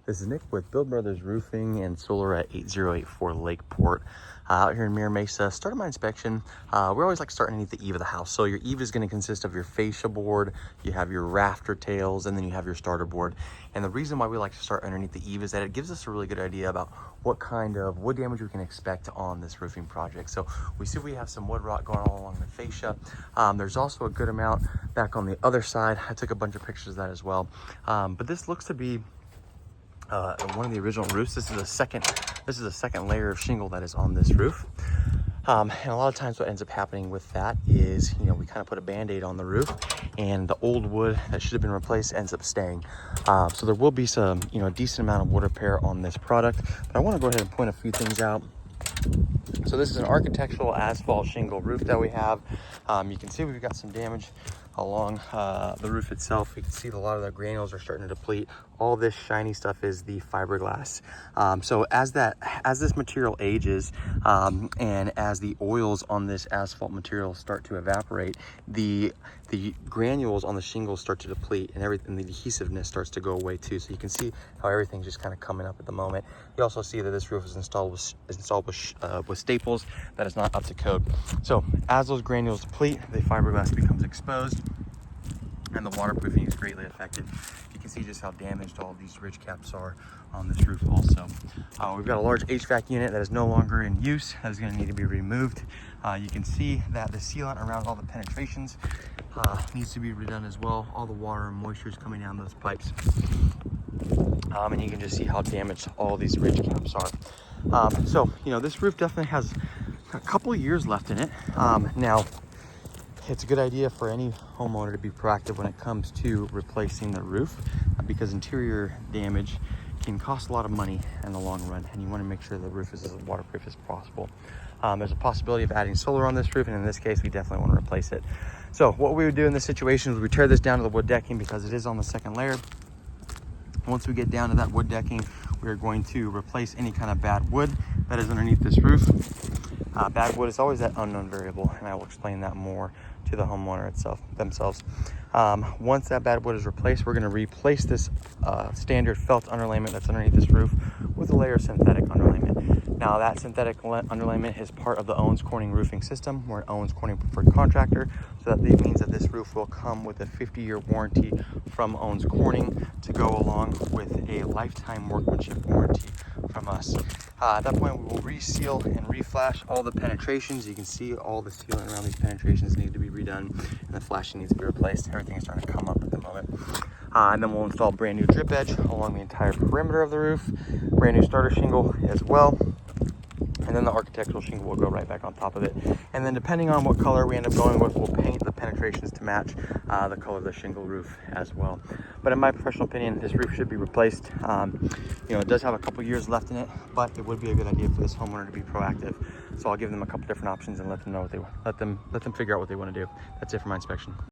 This is Nick with Build Brothers Roofing and Solar at 8084 Lakeport. Out here in Mira Mesa. Started my inspection. We always like to start underneath the eave of the house. So your eave is going to consist of your fascia board, you have your rafter tails, and then you have your starter board. And the reason why we like to start underneath the eave is that it gives us a really good idea about what kind of wood damage we can expect on this roofing project. So we see we have some wood rot going all along the fascia. There's also a good amount back on the other side. I took a bunch of pictures of that as well. But this looks to be one of the original roofs. This is a second layer of shingle that is on this roof. And a lot of times what ends up happening with that is, we kind of put a band-aid on the roof and the old wood that should have been replaced ends up staying. So there will be some, a decent amount of wood repair on this product, but I want to go ahead and point a few things out. So this is an architectural asphalt shingle roof that we have. You can see we've got some damage along the roof itself. You can see a lot of the granules are starting to deplete. All this shiny stuff is the fiberglass. So as this material ages and as the oils on this asphalt material start to evaporate, the granules on the shingles start to deplete, and everything, the adhesiveness starts to go away too. So you can see how everything's just kind of coming up at the moment. You also see that this roof is installed with staples that is not up to code. So as those granules deplete, the fiberglass becomes exposed and the waterproofing is greatly affected. You can see just how damaged all of these ridge caps are on this roof also. We've got a large HVAC unit that is no longer in use, that is going to need to be removed. You can see that the sealant around all the penetrations needs to be redone as well. All the water and moisture is coming down those pipes. And you can just see how damaged all these ridge caps are. So, this roof definitely has a couple years left in it. Now, it's a good idea for any homeowner to be proactive when it comes to replacing the roof because interior damage can cost a lot of money in the long run, and you want to make sure the roof is as waterproof as possible. There's a possibility of adding solar on this roof, and in this case, we definitely want to replace it. So what we would do in this situation is we tear this down to the wood decking because it is on the second layer. Once we get down to that wood decking, we are going to replace any kind of bad wood that is underneath this roof. Bad wood is always that unknown variable, and I will explain that more to the homeowner themselves. Once that bad wood is replaced, we're going to replace this standard felt underlayment that's underneath this roof with a layer of synthetic underlayment. Now that synthetic underlayment is part of the Owens Corning roofing system. We're an Owens Corning preferred contractor, so that means that this roof will come with a 50-year warranty from Owens Corning to go along with a lifetime workmanship warranty from us. At that point, we will reseal and reflash all the penetrations. You can see all the sealant around these penetrations need to be redone, and the flashing needs to be replaced. Everything is starting to come up at the moment. And then we'll install brand new drip edge along the entire perimeter of the roof, brand new starter shingle as well, and then the architectural shingle will go right back on top of it. And then depending on what color we end up going with, we'll paint the penetrations to match the color of the shingle roof as well. But in my professional opinion, this roof should be replaced. It does have a couple years left in it, but it would be a good idea for this homeowner to be proactive. So I'll give them a couple different options and let them know let them figure out what they want to do. That's it for my inspection.